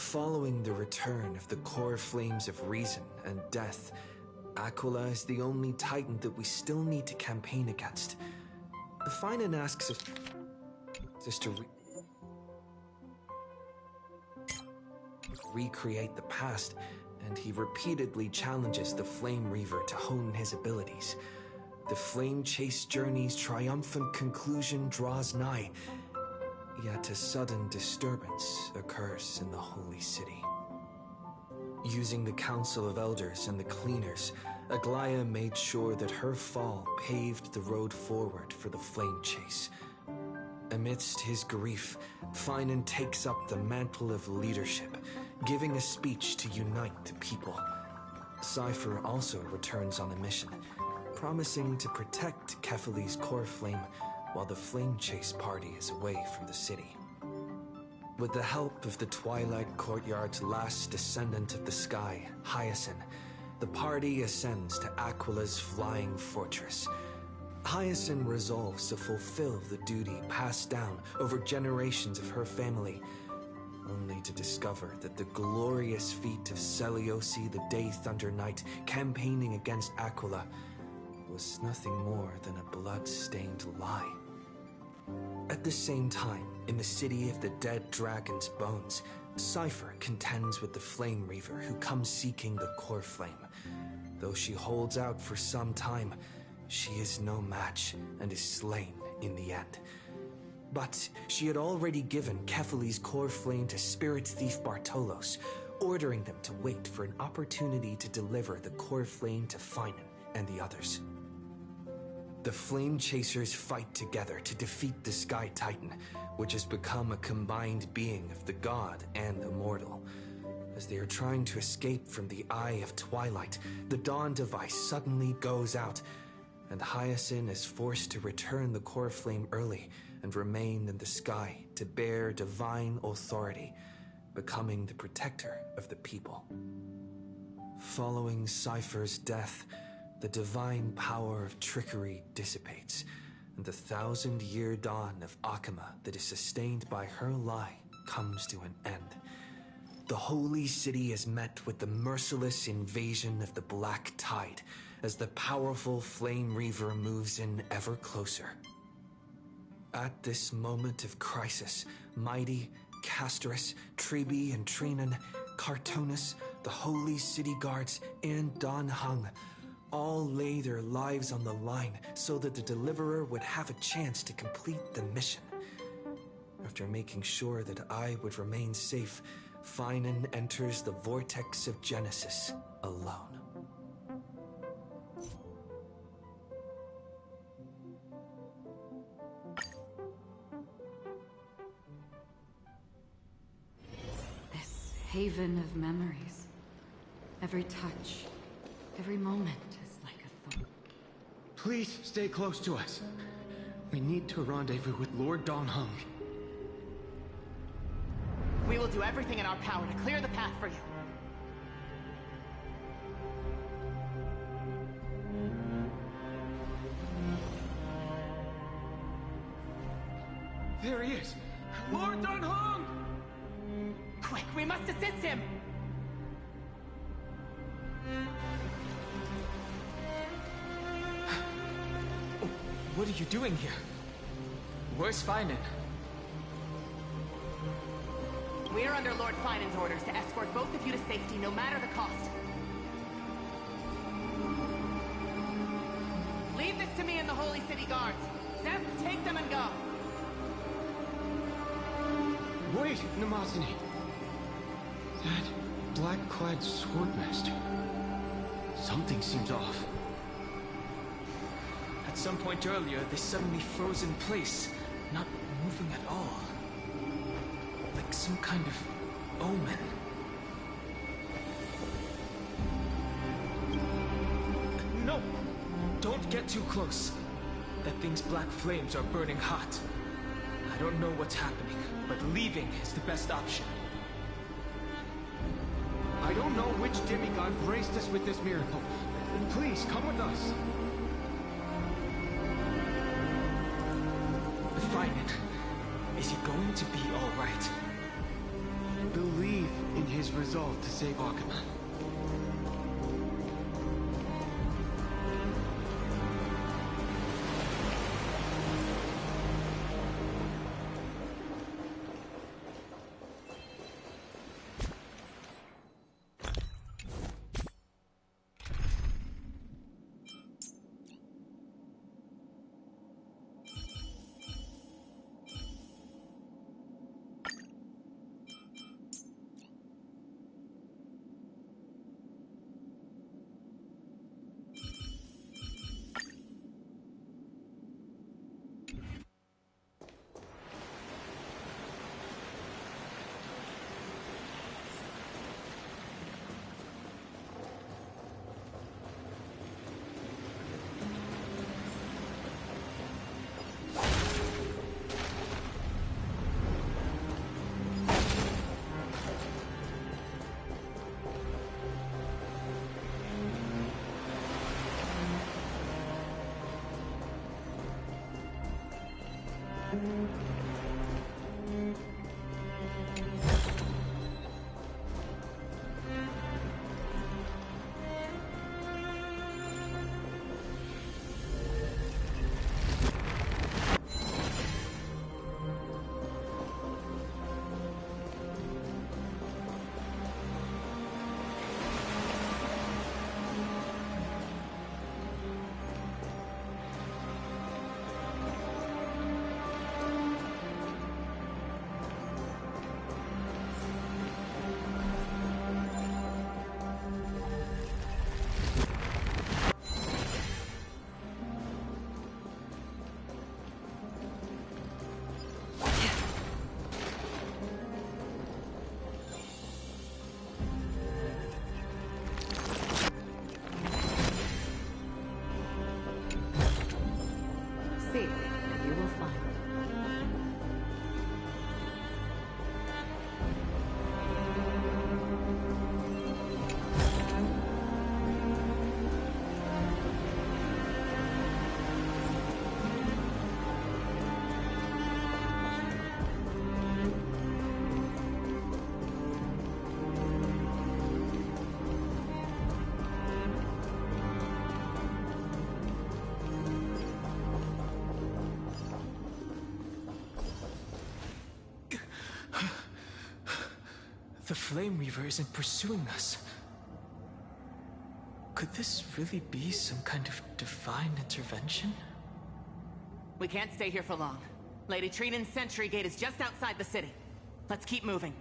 Following the return of the core flames of reason and death, Aquila is the only titan that we still need to campaign against. The Finan asks us to recreate the past, and he repeatedly challenges the Flame Reaver to hone his abilities. The Flame Chase journey's triumphant conclusion draws nigh, yet a sudden disturbance occurs in the Holy City. Using the Council of Elders and the Cleaners, Aglaia made sure that her fall paved the road forward for the Flame Chase. Amidst his grief, Finan takes up the mantle of leadership, giving a speech to unite the people. Cypher also returns on a mission, promising to protect Kefali's core flame while the Flame Chase party is away from the city. With the help of the Twilight Courtyard's last descendant of the sky, Hyacinth, the party ascends to Aquila's flying fortress. Hyacinth resolves to fulfill the duty passed down over generations of her family, only to discover that the glorious feat of Seliosi the Day Thunder Knight campaigning against Aquila was nothing more than a blood-stained lie. At the same time, in the city of the dead dragon's bones, Cypher contends with the Flame Reaver who comes seeking the core flame. Though she holds out for some time, she is no match and is slain in the end. But she had already given Kefali's core flame to Spirit Thief Bartolos, ordering them to wait for an opportunity to deliver the core flame to Finan and the others. The Flame Chasers fight together to defeat the Sky Titan, which has become a combined being of the god and the mortal. As they are trying to escape from the Eye of Twilight, the Dawn device suddenly goes out, and Hyacinth is forced to return the core flame early and remain in the sky to bear divine authority, becoming the protector of the people. Following Cypher's death, the divine power of trickery dissipates, and the 1,000-year dawn of Akama that is sustained by her lie comes to an end. The Holy City is met with the merciless invasion of the Black Tide as the powerful Flame Reaver moves in ever closer. At this moment of crisis, Mighty, Castorus, Tribi and Trinan, Cartonus, the Holy City Guards, and Don Hung all lay their lives on the line so that the Deliverer would have a chance to complete the mission. After making sure that I would remain safe, Finan enters the vortex of Genesis alone. This haven of memories. Every touch, every moment is like a thought. Please stay close to us. We need to rendezvous with Lord Don Hung. We will do everything in our power to clear the path for you. There he is! Lord Don Hung! Quick, we must assist him! Oh, what are you doing here? Where's Finan? We are under Lord Finan's orders to escort both of you to safety, no matter the cost. Leave this to me and the Holy City Guards. Zeph, take them and go. Wait, Namazani. That black-clad swordmaster. Something seems off. At some point earlier, they suddenly froze in place, not moving at all. Like some kind of omen. No! Don't get too close. That thing's black flames are burning hot. I don't know what's happening, but leaving is the best option. I don't know which demigod graced us with this miracle. Please, come with us. Finan, is he going to be all right? believe in his resolve to save Akuma. See, and you will find. The Flame Reaver isn't pursuing us. Could this really be some kind of divine intervention? We can't stay here for long. Lady Trinan's sentry gate is just outside the city. Let's keep moving.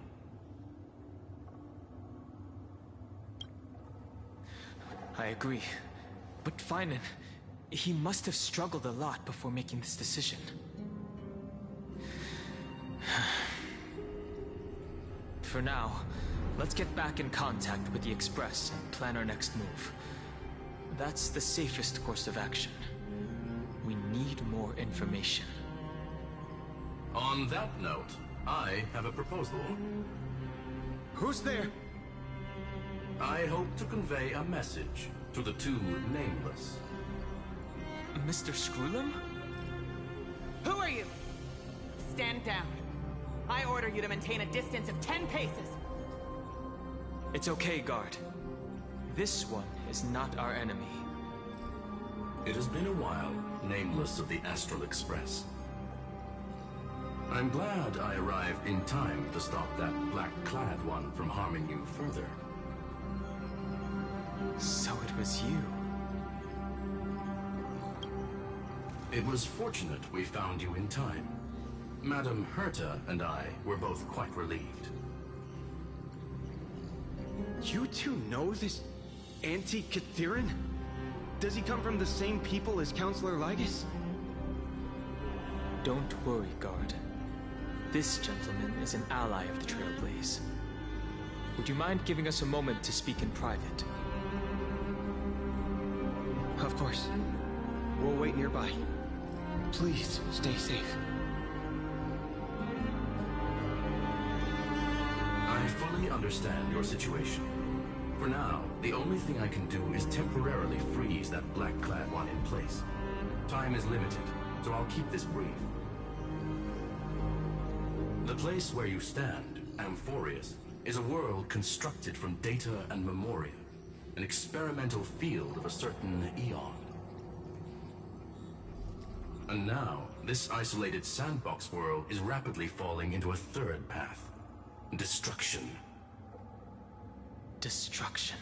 I agree. But Finan, he must have struggled a lot before making this decision. For now, let's get back in contact with the Express and plan our next move. That's the safest course of action. We need more information. On that note, I have a proposal. Who's there? I hope to convey a message to the two nameless. Mr. Screwlum? Who are you? Stand down. I order you to maintain a distance of 10 paces. It's okay, guard. This one is not our enemy. It has been a while, nameless of the Astral Express. I'm glad I arrived in time to stop that black-clad one from harming you further. So it was you. It was fortunate we found you in time. Madame Herta and I were both quite relieved. You two know this anti-Catharin? Does he come from the same people as Counselor Lygus? Don't worry, guard. This gentleman is an ally of the Trailblaze. Would you mind giving us a moment to speak in private? Of course. We'll wait nearby. Please, stay safe. I fully understand your situation. For now, the only thing I can do is temporarily freeze that black-clad one in place. Time is limited, so I'll keep this brief. The place where you stand, Amphorius, is a world constructed from data and memoria, an experimental field of a certain eon. And now, this isolated sandbox world is rapidly falling into a third path. Destruction. Destruction.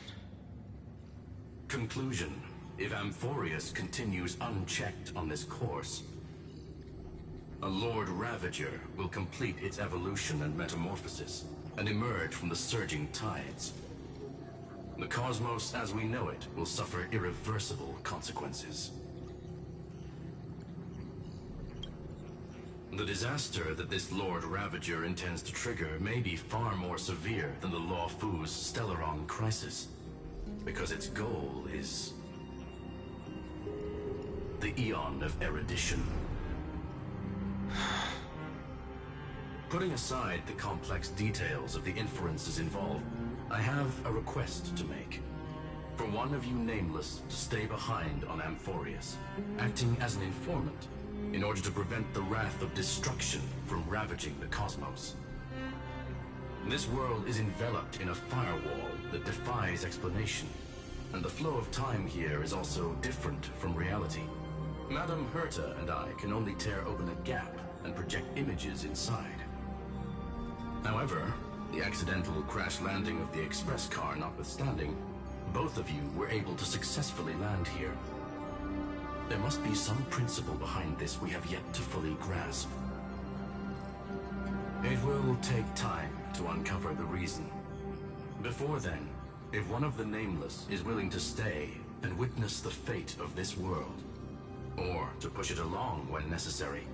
Conclusion. If Amphorius continues unchecked on this course, a Lord Ravager will complete its evolution and metamorphosis, and emerge from the surging tides. The cosmos as we know it will suffer irreversible consequences. The disaster that this Lord Ravager intends to trigger may be far more severe than the Law Fu's Stellaron crisis, because its goal is the Eon of Erudition. Putting aside the complex details of the inferences involved, I have a request to make. For one of you nameless to stay behind on Amphorius, acting as an informant, in order to prevent the wrath of destruction from ravaging the cosmos. This world is enveloped in a firewall that defies explanation, and the flow of time here is also different from reality. Madame Herta and I can only tear open a gap and project images inside. However, the accidental crash landing of the express car notwithstanding, both of you were able to successfully land here. There must be some principle behind this we have yet to fully grasp. It will take time to uncover the reason. Before then, if one of the Nameless is willing to stay and witness the fate of this world, or to push it along when necessary,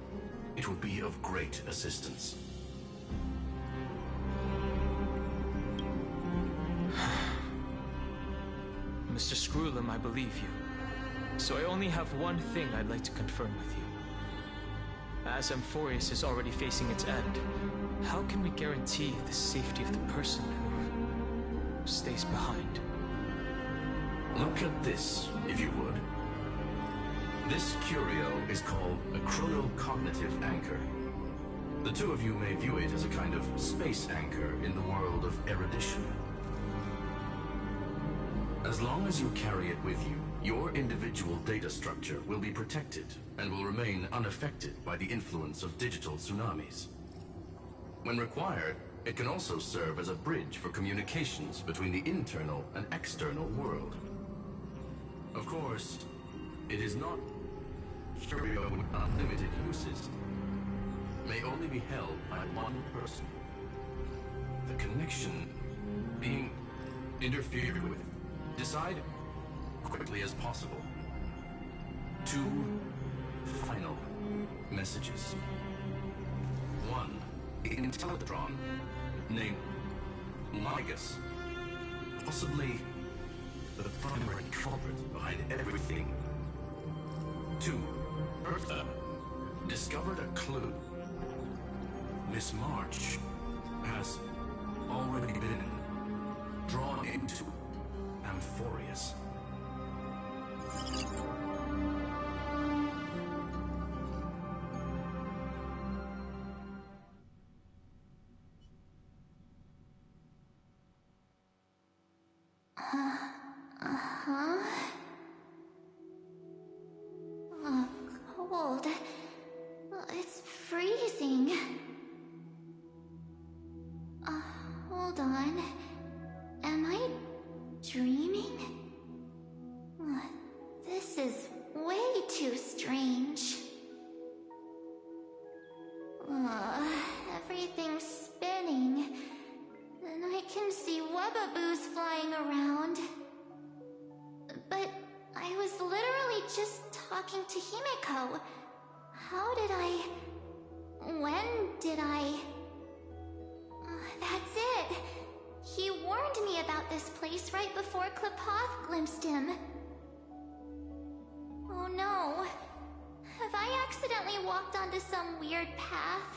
it would be of great assistance. Mr. Screwlum, I believe you. So I only have one thing I'd like to confirm with you. As Amphorius is already facing its end, how can we guarantee the safety of the person who stays behind? Look at this, if you would. This curio is called a chronocognitive anchor. The two of you may view it as a kind of space anchor in the world of erudition. As long as you carry it with you, your individual data structure will be protected and will remain unaffected by the influence of digital tsunamis. When required, it can also serve as a bridge for communications between the internal and external world. Of course, it is not curio with unlimited uses. May only be held by one person. The connection being interfered with. Decide quickly as possible. 2 final messages. 1. Intellatron, named Ligus, possibly the primary culprit behind everything. 2. Bertha discovered a clue. Miss March has already been drawn into Amphorius. Cold. It's freezing. Hold on. Am I dreaming? This is way too strange. Everything's spinning. And I can see webaboos flying around. But I was literally just talking to Himeko. How did I... When did I... That's it. He warned me about this place right before Klepoth glimpsed him. Oh no. Have I accidentally walked onto some weird path?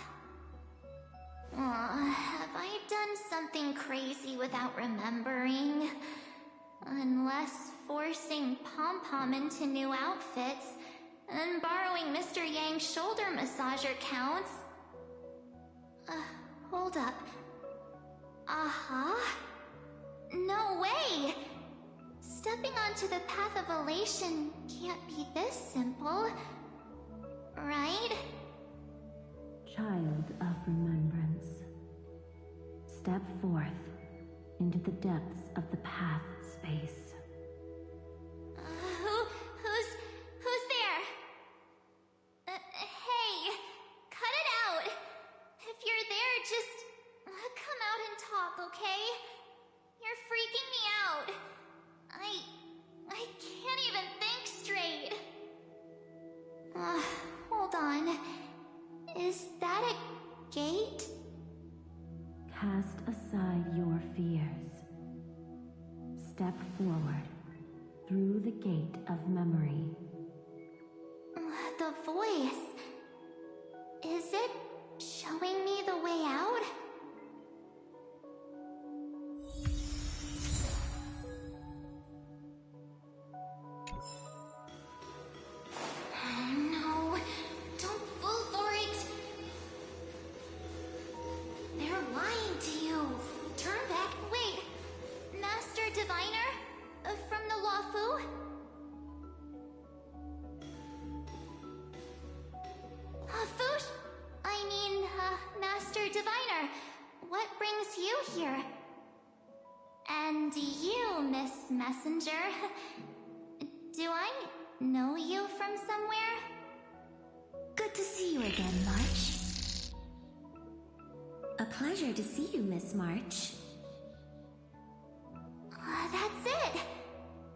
Have I done something crazy without remembering? Unless forcing Pom-Pom into new outfits and borrowing Mr. Yang's shoulder massager counts. Hold up. Uh-huh. No way! Stepping onto the path of elation can't be this simple. Right? Child of remembrance. Step forth into the depths of the path space. Who's there? Hey, cut it out. If you're there, just come out and talk, okay? You're freaking me out. I can't even think straight. Hold on. Is that a gate? Cast aside your fears. Step forward through the gate of memory. The voice. Is it showing me the way out? No, don't fall for it. They're lying to you. Turn back. Wait, Master Diviner? From the Wafu? Fush? Master Diviner, what brings you here? And you, Miss Messenger, do I know you from somewhere? Good to see you again, March. A pleasure to see you, Miss March. That's it!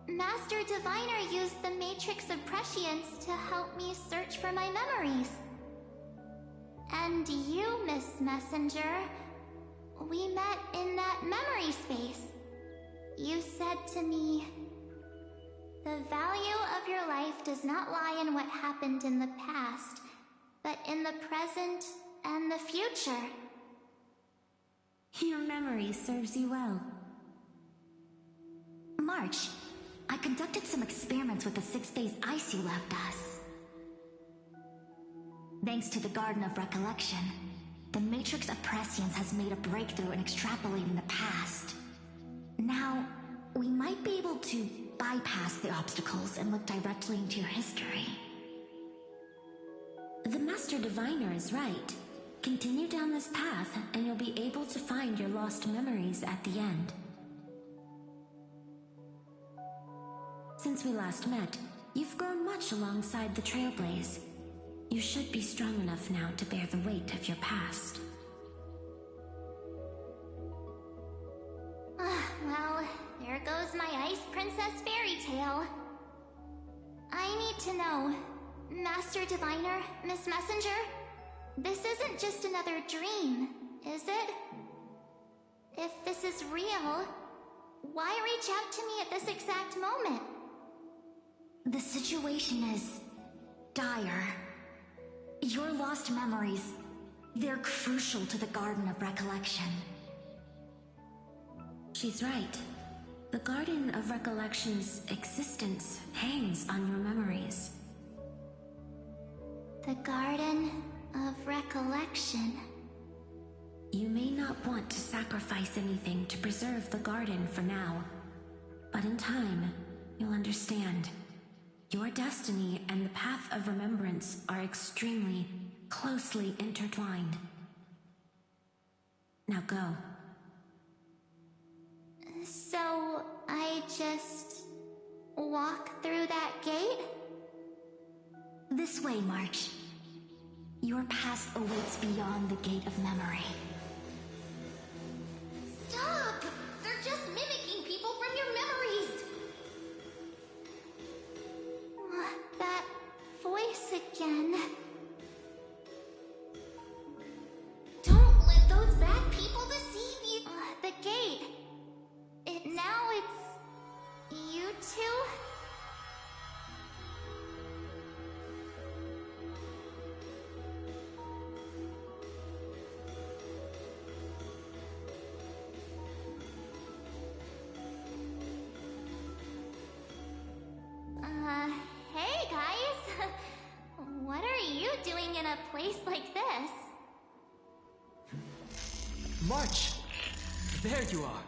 Master Diviner used the Matrix of Prescience to help me search for my memories. And you, Miss Messenger, we met in that memory space. You said to me, the value of your life does not lie in what happened in the past, but in the present and the future. Your memory serves you well. March, I conducted some experiments with the 6-phase ice you left us. Thanks to the Garden of Recollection, the Matrix of Prescience has made a breakthrough in extrapolating the past. Now, we might be able to bypass the obstacles and look directly into your history. The Master Diviner is right. Continue down this path, and you'll be able to find your lost memories at the end. Since we last met, you've grown much alongside the Trailblaze. You should be strong enough now to bear the weight of your past. Well, there goes my Ice Princess fairy tale. I need to know, Master Diviner, Miss Messenger, this isn't just another dream, is it? If this is real, why reach out to me at this exact moment? The situation is dire. Your lost memories, they're crucial to the Garden of Recollection. She's right. The Garden of Recollection's existence hangs on your memories. The Garden of Recollection. You may not want to sacrifice anything to preserve the garden for now, but in time, you'll understand. Your destiny and the path of remembrance are extremely, closely intertwined. Now go. So, I just walk through that gate? This way, March. Your past awaits beyond the Gate of Memory. Stop! They're just mimicking people from your memories! That voice again. Don't let those bad people deceive you! The gate. Now it's... you two? Hey guys! What are you doing in a place like this? March! There you are.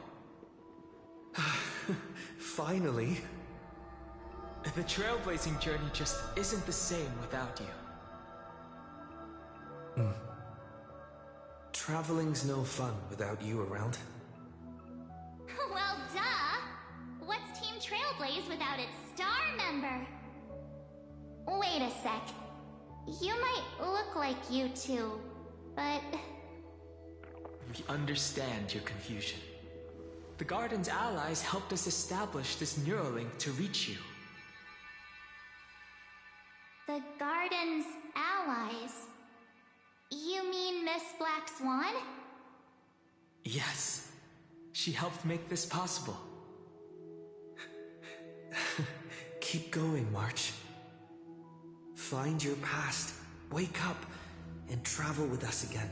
Finally. The trailblazing journey just isn't the same without you. Traveling's no fun without you around. Well, duh! What's Team Trailblaze without its star member? Wait a sec. You might look like you two, but... We understand your confusion. The Garden's allies helped us establish this neural link to reach you. The Garden's allies? You mean Miss Black Swan? Yes. She helped make this possible. Keep going, March. Find your past, wake up, and travel with us again.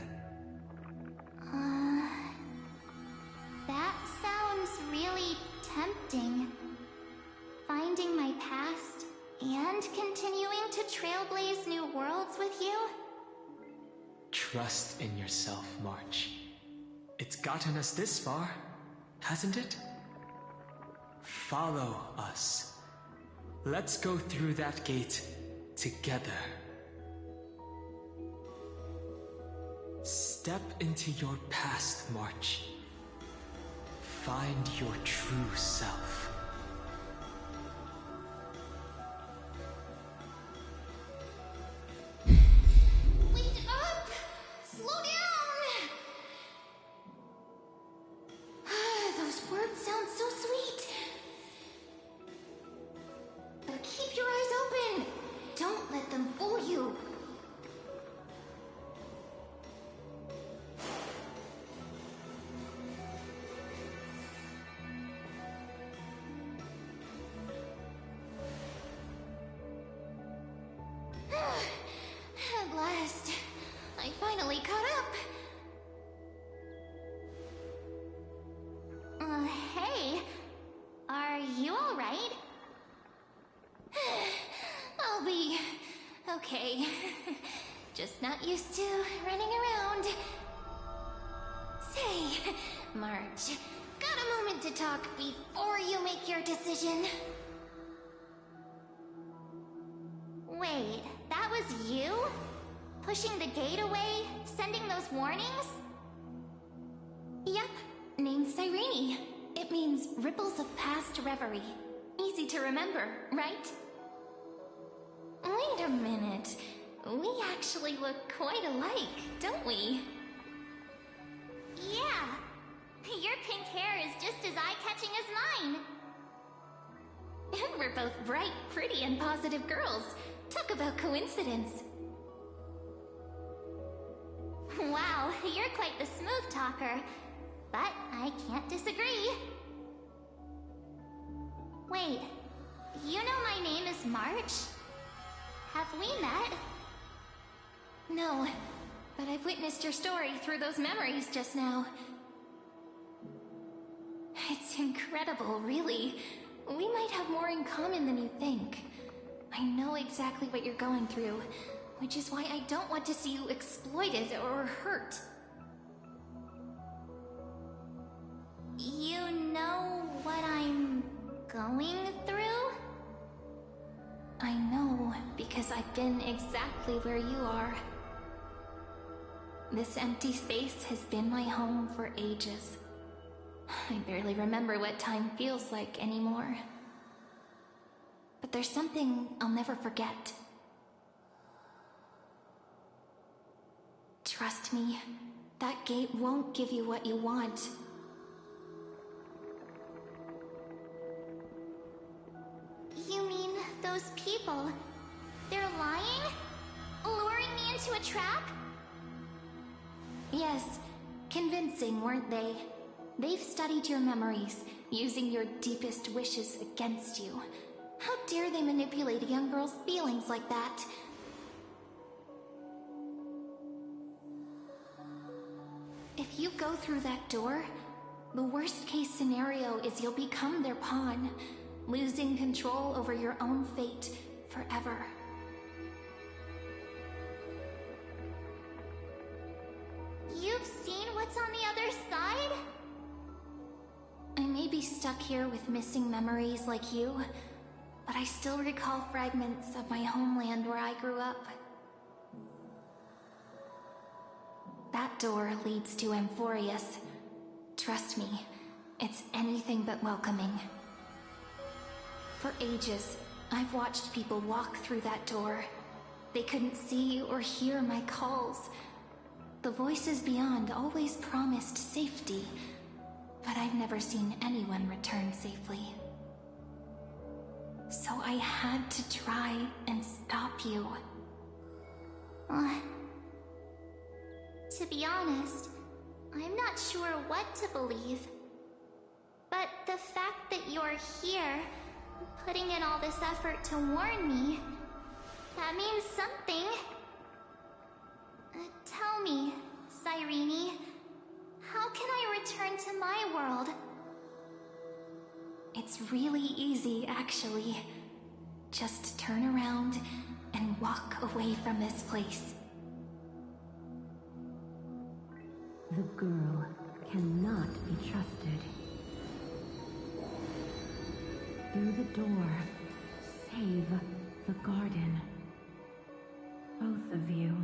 That sounds really tempting. Finding my past and continuing to trailblaze new worlds with you? Trust in yourself, March. It's gotten us this far, hasn't it? Follow us. Let's go through that gate together. Step into your past, March. Find your true self. Wait up! Slow down! Those words sound so sweet. But keep your eyes open. Don't let them fool you. At last, I finally caught up. Hey, are you all right? I'll be okay. Just not used to running around. Say, March, got a moment to talk before you make your decision? Wait, that was you? Pushing the gate away? Sending those warnings? Yep, name's Cyrene. It means ripples of past reverie. Easy to remember, right? Wait a minute. We actually look quite alike, don't we? Yeah. Your pink hair is just as eye-catching as mine. We're both bright, pretty, and positive girls. Talk about coincidence. Wow, you're quite the smooth talker. But I can't disagree. Wait, you know my name is March? Have we met? No, but I've witnessed your story through those memories just now. It's incredible, really. We might have more in common than you think. I know exactly what you're going through, which is why I don't want to see you exploited or hurt. You know what I'm going through? I know, because I've been exactly where you are. This empty space has been my home for ages. I barely remember what time feels like anymore. But there's something I'll never forget. Trust me, that gate won't give you what you want. You mean those people? They're lying? Luring me into a trap? Yes, convincing, weren't they? They've studied your memories, using your deepest wishes against you. How dare they manipulate a young girl's feelings like that? If you go through that door, the worst case scenario is you'll become their pawn, losing control over your own fate forever. You've seen what's on the other side? may be stuck here with missing memories like you, but I still recall fragments of my homeland where I grew up. That door leads to Amphorius. Trust me, it's anything but welcoming. For ages, I've watched people walk through that door. They couldn't see or hear my calls. The voices beyond always promised safety, but I've never seen anyone return safely. So I had to try and stop you. To be honest, I'm not sure what to believe. But the fact that you're here, putting in all this effort to warn me, that means something. Tell me, Cyrene, how can I return to my world? It's really easy, actually. Just turn around and walk away from this place. The girl cannot be trusted. Through the door, save the garden. Both of you,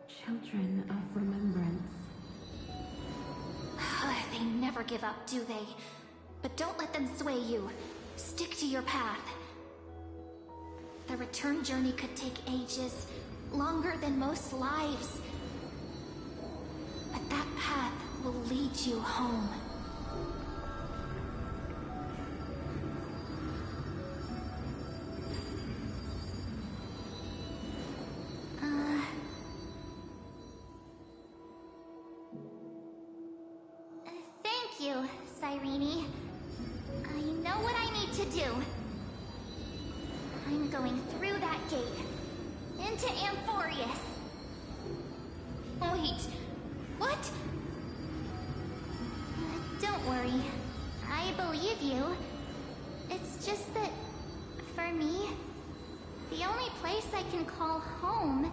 children of remembrance. They never give up, do they? But don't let them sway you. Stick to your path. The return journey could take ages, longer than most lives. But that path will lead you home. Thank you, Cyrene. I know what I need to do. I'm going through that gate. Into Amphorius. Wait. What? Don't worry. I believe you. It's just that, for me, the only place I can call home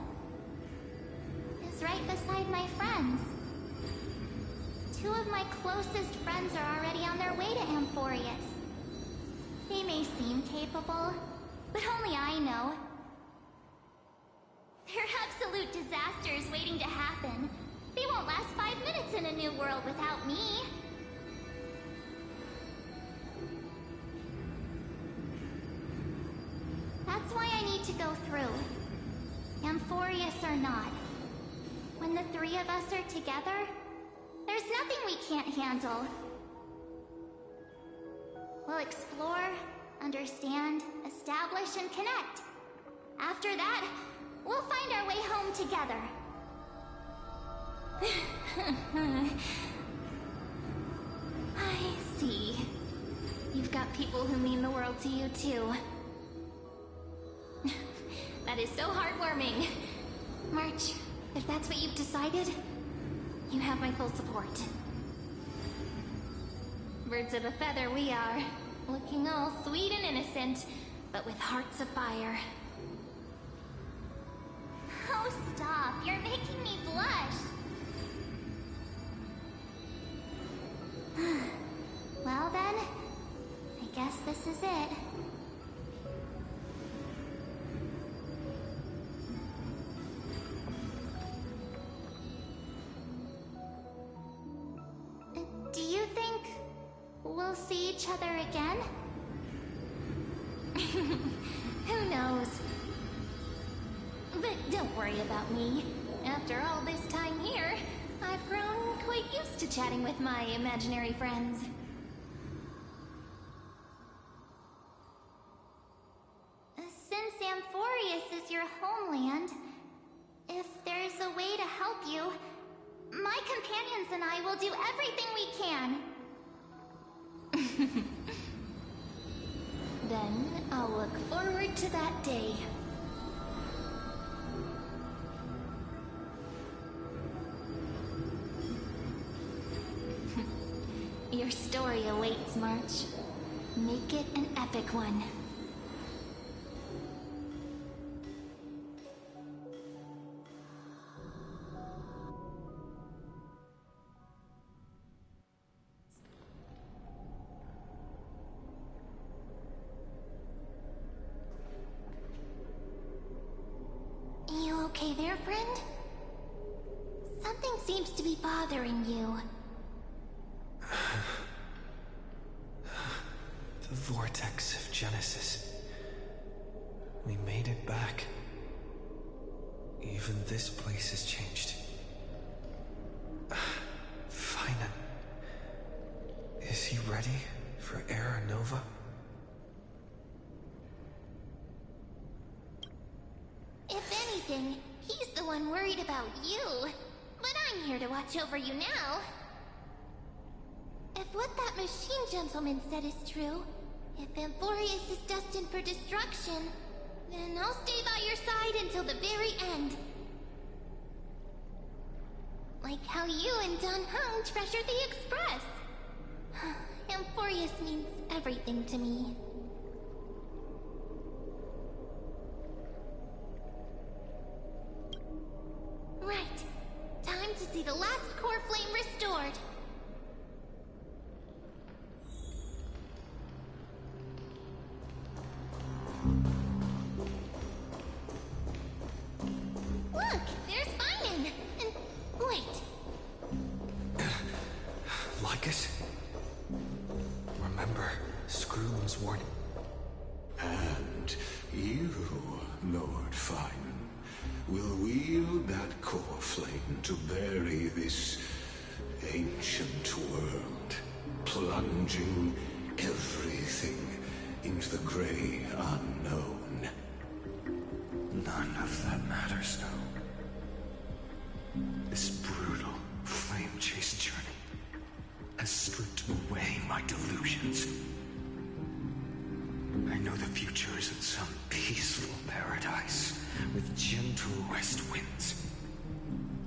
is right beside my friends. Two of my closest friends are already on their way to Amphorius. They may seem capable, but only I know. They're absolute disasters waiting to happen. They won't last 5 minutes in a new world without me. That's why I need to go through. Amphorius or not. When the three of us are together, there's nothing we can't handle. We'll explore, understand, establish, and connect. After that, we'll find our way home together. I see. You've got people who mean the world to you, too. That is so heartwarming. March, if that's what you've decided, you have my full support. Birds of a feather we are, looking all sweet and innocent, but with hearts of fire. Oh, stop. You're making me blush. Well then, I guess this is it. Do you think we'll see each other again? Who knows? But don't worry about me. After all this time here, I've grown quite used to chatting with my imaginary friends. Since Amphorius is your homeland, if there's a way to help you, my companions and I will do everything we can. Then I'll look forward to that day. Your story awaits, March. Make it an epic one. okay there, friend? Something seems to be bothering you. The vortex of Genesis. We made it back. Even this place has changed. Finan. Is he ready for Era Nova? If anything, he's the one worried about you. But I'm here to watch over you now. If what that machine gentleman said is true, if Amphorius is destined for destruction, then I'll stay by your side until the very end. Like how you and Dun Hung treasured the Express. Amphorius means everything to me. Right. Time to see the last core flame restored. Look, there's Finan. And wait. Lycus? Remember Scroom's warning. And you, Lord Finan, will wield that core flame to bury this ancient world, plunging everything into the gray unknown. None of that matters now. This brutal flame chase journey has stripped away my delusions. I know the future is in some peaceful paradise with gentle west winds,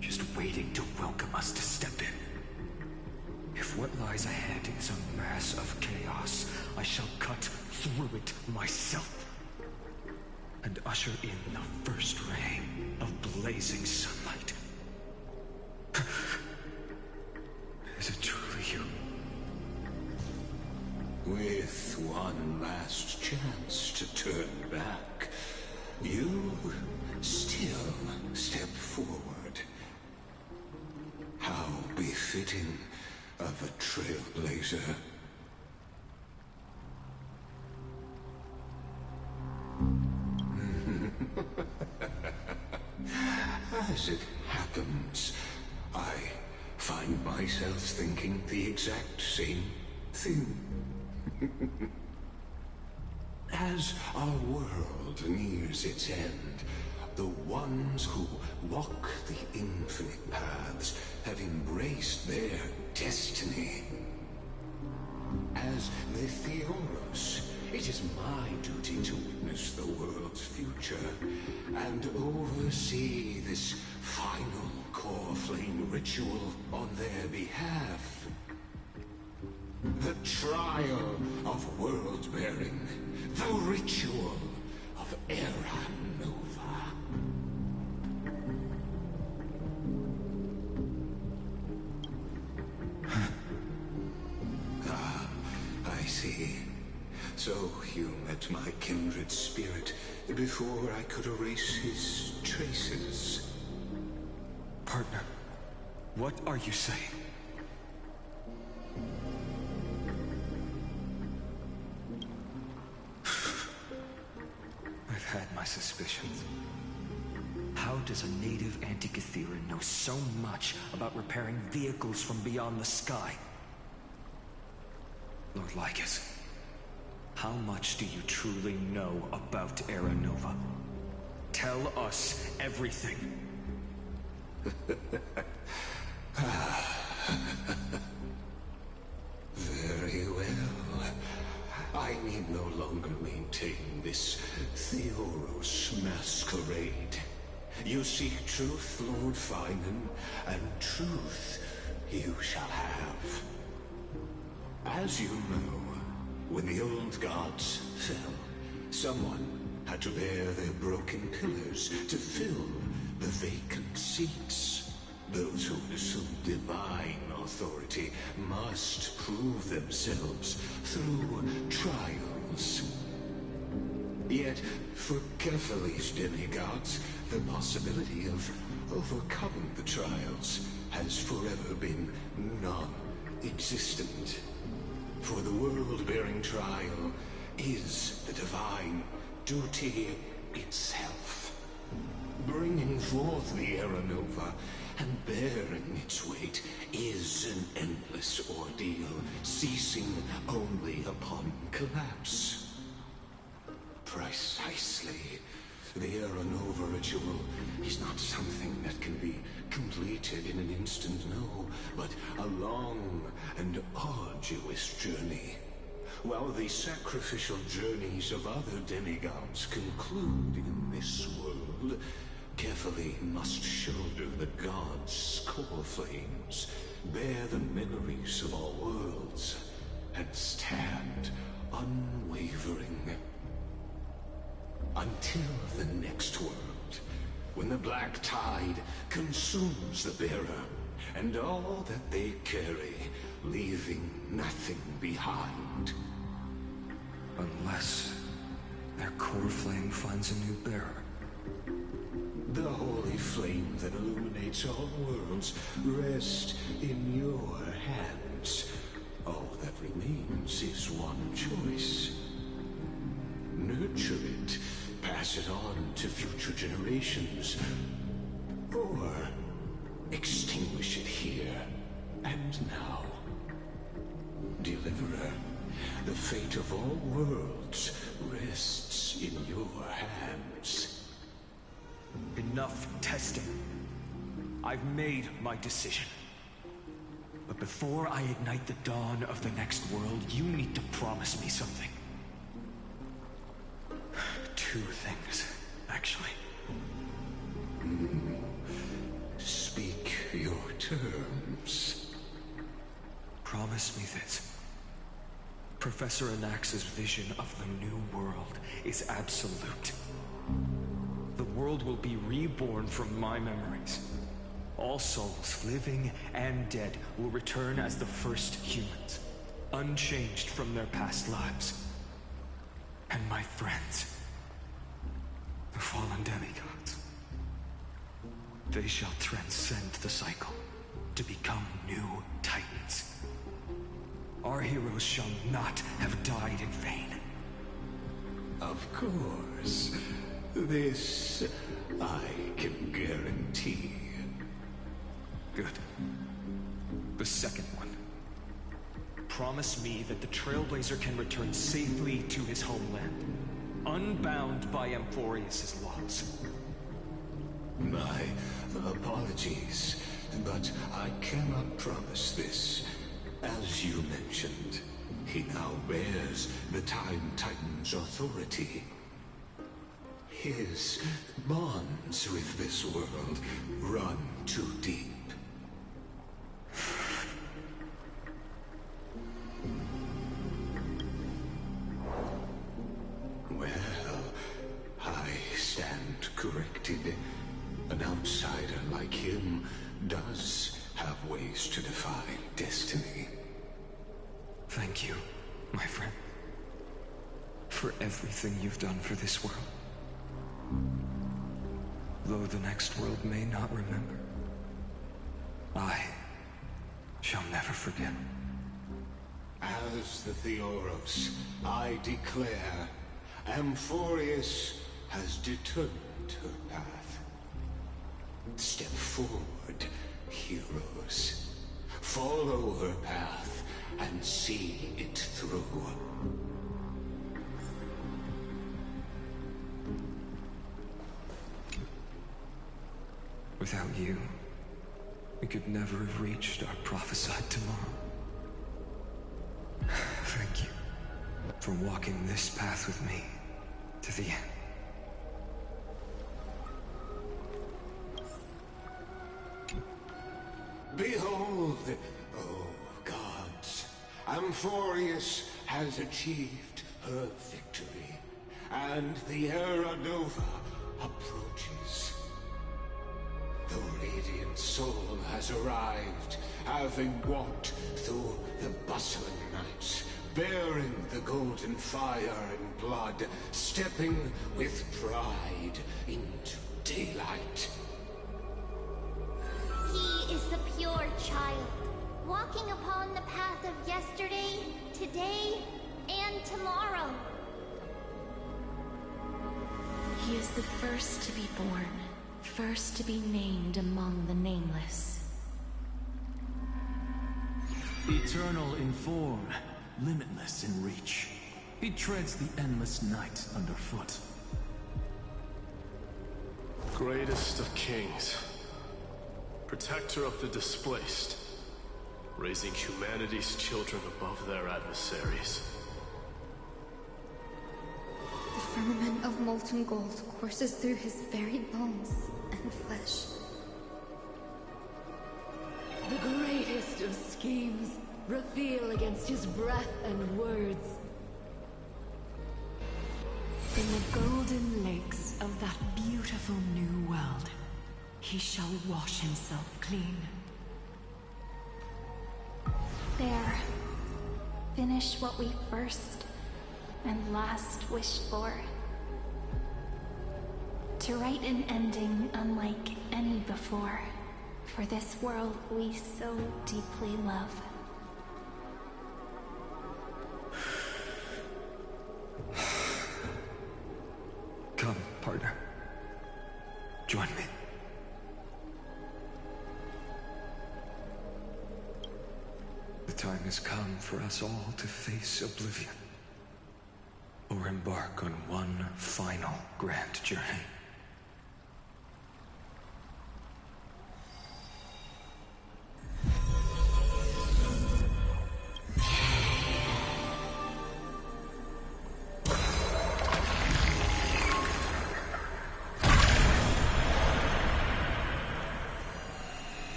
just waiting to welcome us to step in. If what lies ahead is a mass of chaos, I shall cut through it myself and usher in the first ray of blazing sunlight. Is it truly you? With one last chance to turn back, you still step forward. How befitting of a trailblazer. As it happens, I find myself thinking the exact same thing. As our world nears its end, the ones who walk the infinite paths have embraced their destiny. As the Theoros, it is my duty to witness the world's future and oversee this final core flame ritual on their behalf. The trial of world-bearing, the ritual of Era Nova. I see. So you met my kindred spirit before I could erase his traces. Partner, what are you saying? I've had my suspicions. How does a native Antikytheran know so much about repairing vehicles from beyond the sky? Lord Lycus, how much do you truly know about Era Nova? Tell us everything. Very well. I need no longer maintain this Theoros masquerade. You seek truth, Lord Finan, and truth you shall have. As you know, when the old gods fell, someone had to bear their broken pillars to fill the vacant seats. Those who assume divine authority must prove themselves through trials. Yet, for Kefali's demigods, the possibility of overcoming the trials has forever been non-existent. For the world-bearing trial is the divine duty itself. Bringing forth the Era Nova and bearing its weight is an endless ordeal, ceasing only upon collapse. Precisely. The Era Nova ritual is not something that can be completed in an instant, no, but a long and arduous journey. While the sacrificial journeys of other demigods conclude in this world, Kefali must shoulder the gods' core flames, bear the memories of all worlds, and stand unwavering. Until the next world, when the black tide consumes the bearer, and all that they carry, leaving nothing behind. Unless their core flame finds a new bearer. The holy flame that illuminates all worlds rests in your hands. All that remains is one choice. Nurture it, pass it on to future generations, or extinguish it here and now. Deliverer, the fate of all worlds rests in your hands. Enough testing. I've made my decision. But before I ignite the dawn of the next world, you need to promise me something. Two things, actually. Speak your terms. Promise me this. Professor Anax's vision of the new world is absolute. The world will be reborn from my memories. All souls, living and dead, will return as the first humans, unchanged from their past lives. And my friends, the fallen demigods, they shall transcend the cycle to become new titans. Our heroes shall not have died in vain. Of course. This I can guarantee. Good. The second one. Promise me that the Trailblazer can return safely to his homeland, unbound by Amphorius' laws. My apologies, but I cannot promise this. As you mentioned, he now bears the Time Titan's authority. His bonds with this world run too deep. Well, I stand corrected. An outsider like him does have ways to defy destiny. Thank you, my friend, for everything you've done for this world. Though the next world may not remember, I shall never forget. As the Theoros, I declare, Amphorius has determined her path. Step forward, heroes. Follow her path and see it through. Without you, we could never have reached our prophesied tomorrow. Thank you for walking this path with me to the end. Behold, oh gods, Amphorius has achieved her victory, and the Era Nova approaches. The radiant soul has arrived, having walked through the bustling nights bearing the golden fire and blood, stepping with pride into daylight. He is the pure child, walking upon the path of yesterday, today, and tomorrow. He is the first to be born, first to be named among the nameless. Eternal in form, limitless in reach. He treads the endless night underfoot. Greatest of kings. Protector of the displaced. Raising humanity's children above their adversaries. The firmament of molten gold courses through his very bones and flesh. The greatest of schemes reveal against his breath and words. In the golden lakes of that beautiful new world, he shall wash himself clean. There. Finish what we first and last wished for. To write an ending unlike any before, for this world we so deeply love. Come, partner. Join me. The time has come for us all to face oblivion, or embark on one final grand journey.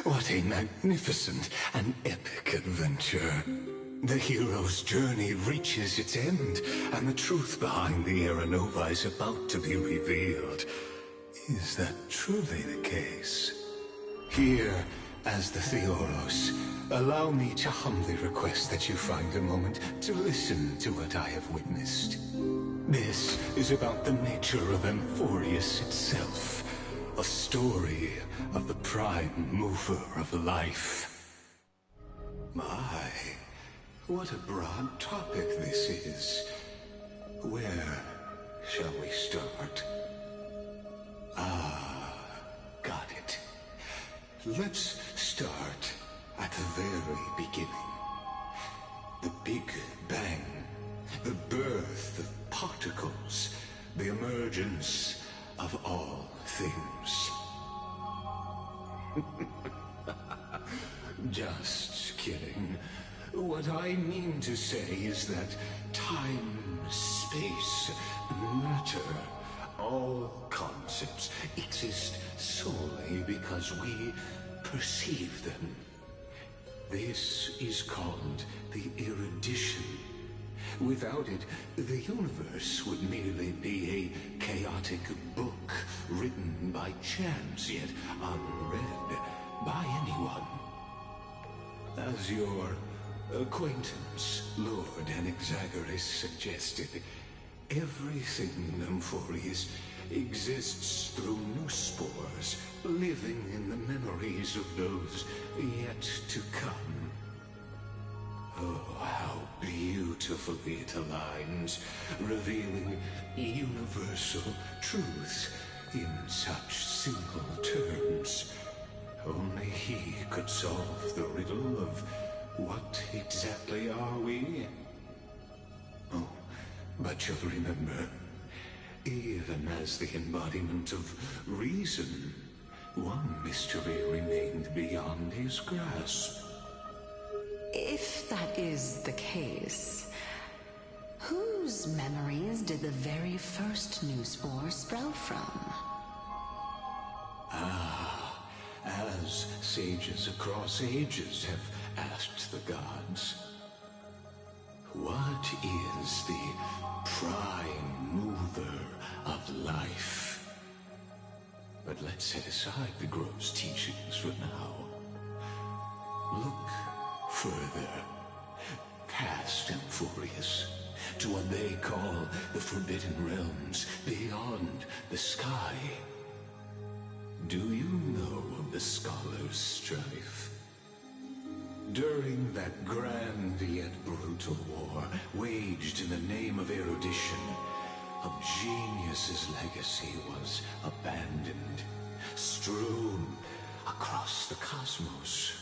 What a magnificent and epic adventure. The hero's journey reaches its end, and the truth behind the Aeronova is about to be revealed. Is that truly the case? Here, as the Theoros, allow me to humbly request that you find a moment to listen to what I have witnessed. This is about the nature of Amphorius itself. A story of the prime mover of life. My, what a broad topic this is. Where shall we start? Ah, got it. Let's start at the very beginning. The Big Bang. The birth of particles. The emergence of all things. Just kidding. What I mean to say is that time, space, matter, all concepts exist solely because we perceive them. This is called the erudition. Without it, the universe would merely be a chaotic book written by chance, yet unread by anyone. As your acquaintance, Lord Anaxagoras, suggested, everything in Amphorius exists through new spores, living in the memories of those yet to come. Oh, how beautifully it aligns, revealing universal truths in such simple terms. Only he could solve the riddle of what exactly are we? Oh, but you'll remember, even as the embodiment of reason, one mystery remained beyond his grasp. If that is the case, whose memories did the very first new spore sprout from? Ah, as sages across ages have asked the gods. What is the prime mover of life? But let's set aside the grove's teachings for now. Look further, past Amphorius, to what they call the Forbidden Realms beyond the sky. Do you know of the Scholar's strife? During that grand yet brutal war, waged in the name of erudition, a genius's legacy was abandoned, strewn across the cosmos.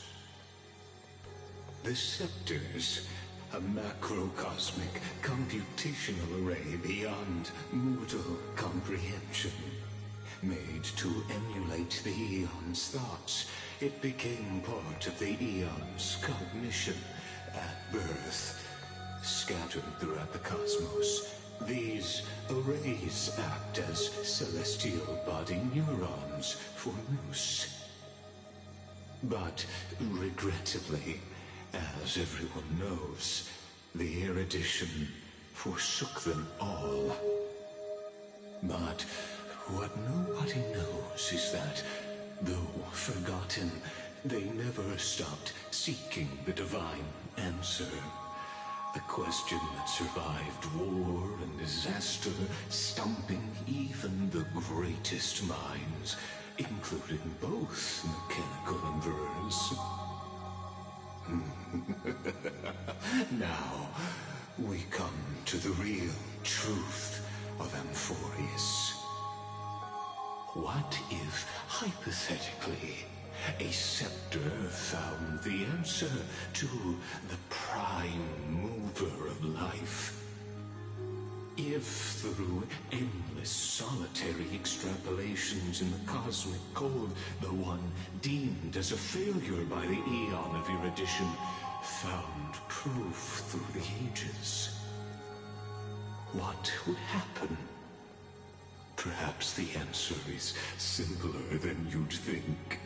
The scepters, a macrocosmic computational array beyond mortal comprehension. Made to emulate the Eon's thoughts, it became part of the Eon's cognition at birth. Scattered throughout the cosmos, these arrays act as celestial body neurons for Nous. But regrettably, as everyone knows, the erudition forsook them all. But what nobody knows is that, though forgotten, they never stopped seeking the divine answer. A question that survived war and disaster, stumping even the greatest minds, including both mechanical emperors. Now, we come to the real truth of Amphorius. What if, hypothetically, a scepter found the answer to the prime mover of life? If through endless solitary extrapolations in the cosmic code, the one deemed as a failure by the Eon of erudition found proof through the ages, what would happen? Perhaps the answer is simpler than you'd think.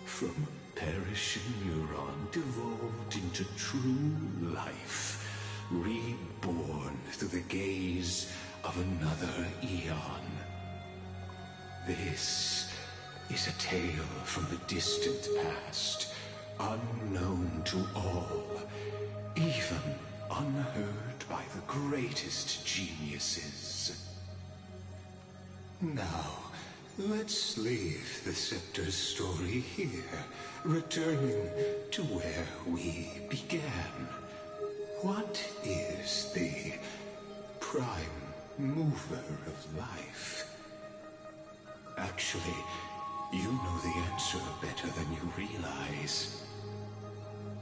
From a perishing neuron devolved into true life, reborn through the gaze of another Eon. This is a tale from the distant past, unknown to all, even unheard by the greatest geniuses. Now, let's leave the Scepter's story here, returning to where we began. What is the prime mover of life? Actually, you know the answer better than you realize.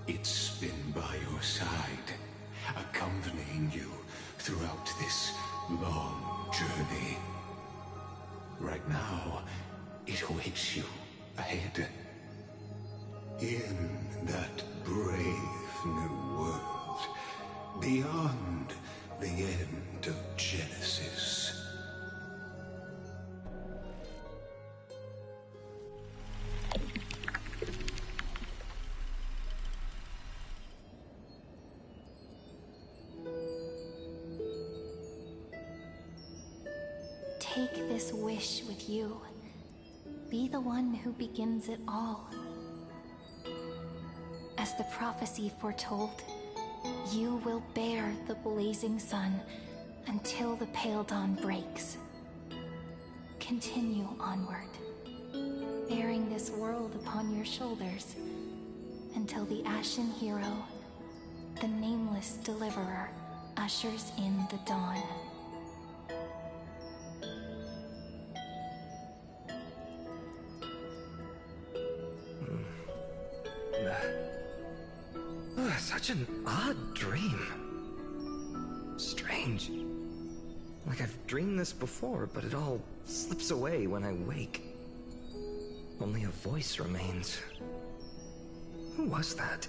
It's been by your side, accompanying you throughout this long journey. Right now, it awaits you ahead. In that brave new world, beyond the end of Genesis. Take this wish with you. Be the one who begins it all. As the prophecy foretold, you will bear the blazing sun until the pale dawn breaks. Continue onward, bearing this world upon your shoulders, until the Ashen Hero, the nameless deliverer, ushers in the dawn. Such an odd dream. Strange. Like I've dreamed this before, but it all slips away when I wake. Only a voice remains. Who was that?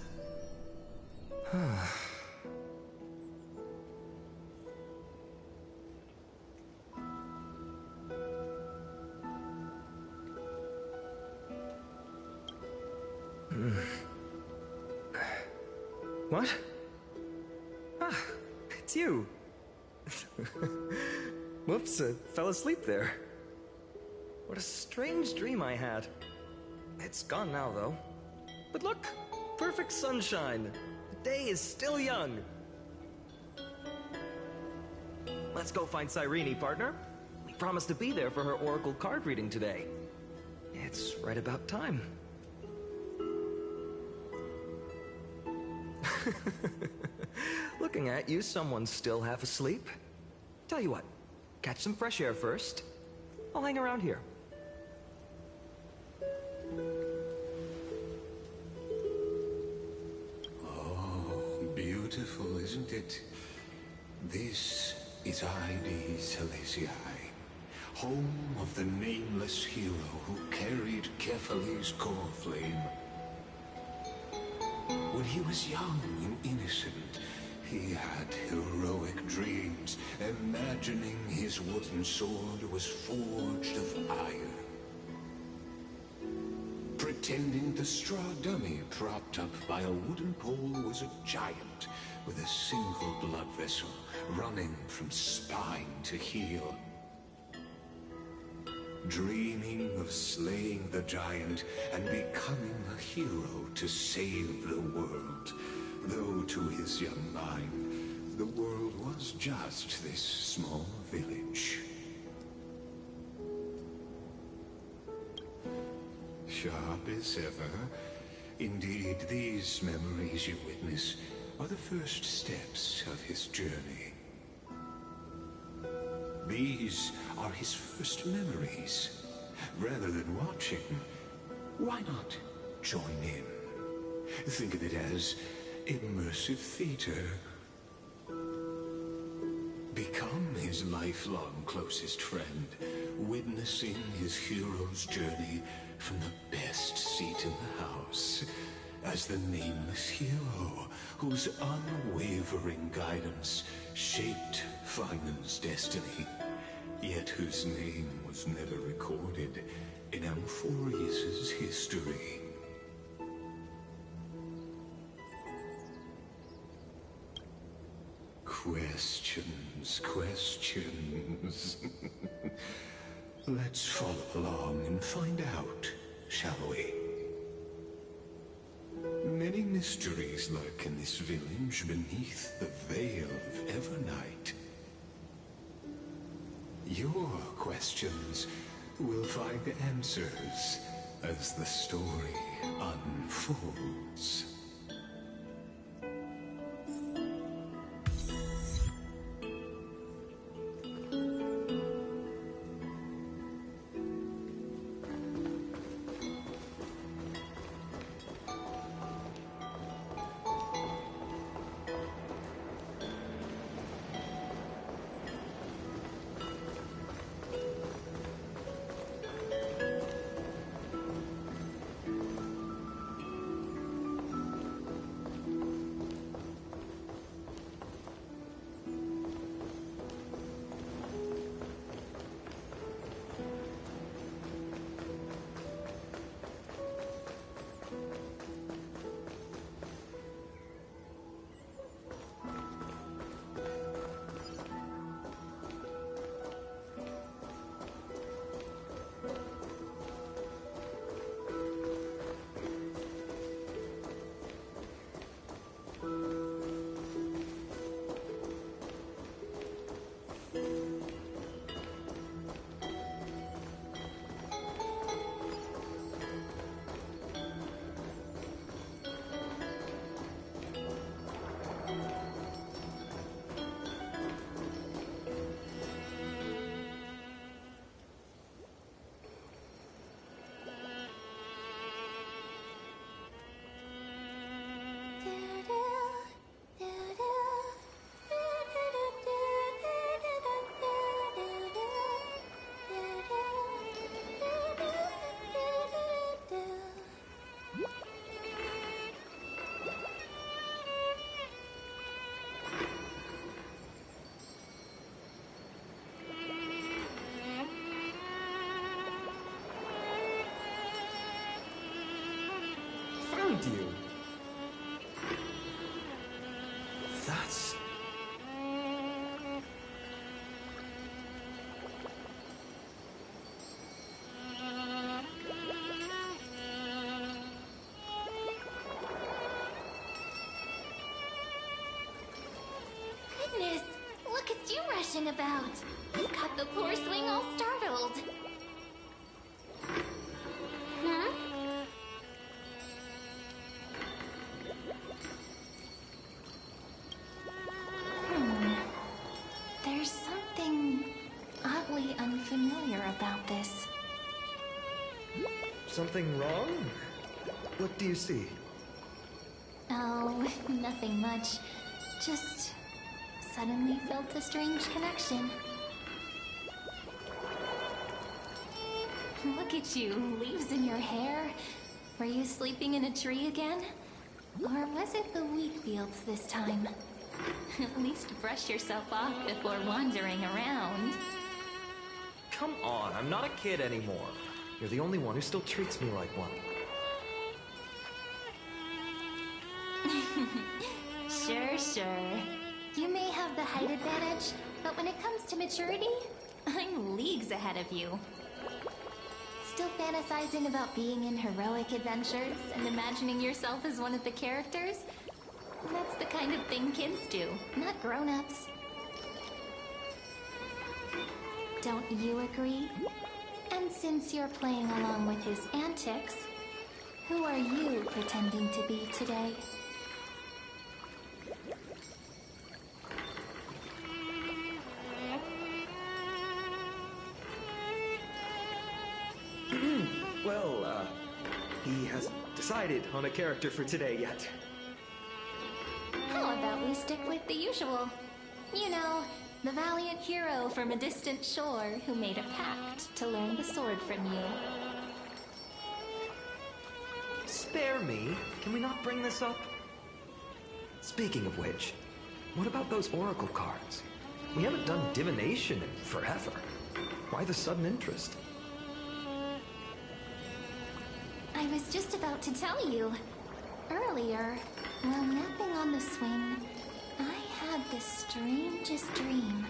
What? Ah, it's you. Whoops, I fell asleep there. What a strange dream I had. It's gone now, though. But look, perfect sunshine. The day is still young. Let's go find Cyrene, partner. We promised to be there for her oracle card reading today. It's right about time. Looking at you, someone's still half asleep. Tell you what, catch some fresh air first. I'll hang around here. Oh, beautiful, isn't it? This is Ide Celestii, home of the nameless hero who carried Kefali's core flame. When he was young and innocent, he had heroic dreams, imagining his wooden sword was forged of iron. Pretending the straw dummy propped up by a wooden pole was a giant with a single blood vessel running from spine to heel. Dreaming of slaying the giant and becoming a hero to save the world. Though to his young mind, the world was just this small village. Sharp as ever. Indeed, these memories you witness are the first steps of his journey. These are his first memories. Rather than watching, why not join in? Think of it as immersive theater. Become his lifelong closest friend, witnessing his hero's journey from the best seat in the house, as the nameless hero whose unwavering guidance shaped Finen's destiny, yet whose name was never recorded in Amphorius' history. Questions, questions. Let's follow along and find out, shall we? Many mysteries lurk in this village beneath the veil of Evernight. Your questions will find answers as the story unfolds. That's... Goodness, look at you rushing about. You got the poor swing all startled. Huh? There's something oddly unfamiliar about this. Something wrong? What do you see? Oh, nothing much. Just suddenly felt a strange connection. Look at you, leaves in your hair. Were you sleeping in a tree again? Or was it the wheat fields this time? At least brush yourself off before wandering around. Come on, I'm not a kid anymore. You're the only one who still treats me like one. Sure. You may have the height advantage, but when it comes to maturity, I'm leagues ahead of you. Still fantasizing about being in heroic adventures and imagining yourself as one of the characters? That's the kind of thing kids do, not grown-ups. Don't you agree? And since you're playing along with his antics, who are you pretending to be today? Well, he hasn't decided on a character for today yet. How about we stick with the usual? You know, the valiant hero from a distant shore who made a pact to learn the sword from you. Spare me. Can we not bring this up? Speaking of which, what about those oracle cards? We haven't done divination in forever. Why the sudden interest? I was just about to tell you. Earlier, while napping on the swing, I had the strangest dream.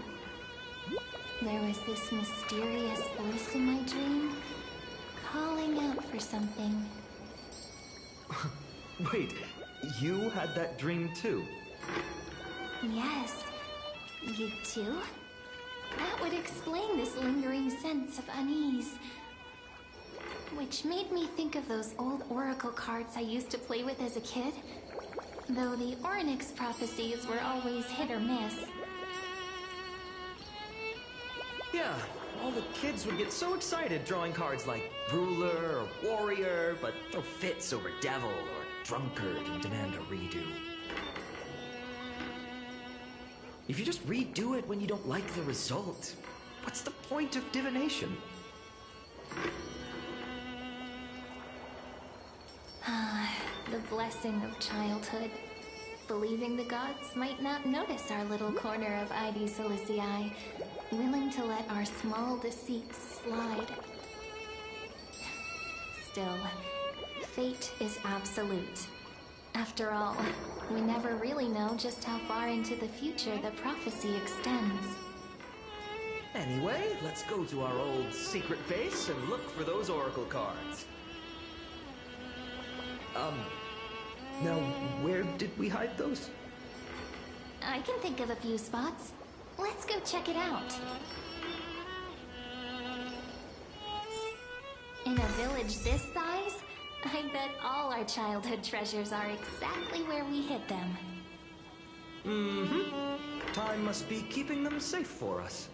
There was this mysterious voice in my dream, calling out for something. Wait, you had that dream too? Yes, you too? That would explain this lingering sense of unease. Which made me think of those old oracle cards I used to play with as a kid. Though the Ornyx prophecies were always hit or miss. Yeah, all the kids would get so excited drawing cards like ruler or warrior, but throw fits over devil or drunkard and demand a redo. If you just redo it when you don't like the result, what's the point of divination? The blessing of childhood. Believing the gods might not notice our little corner of Ide Silicii, willing to let our small deceits slide. Still, fate is absolute. After all, we never really know just how far into the future the prophecy extends. Anyway, let's go to our old secret base and look for those oracle cards. Now, where did we hide those? I can think of a few spots. Let's go check it out. In a village this size, I bet all our childhood treasures are exactly where we hid them. Mm-hmm. Time must be keeping them safe for us.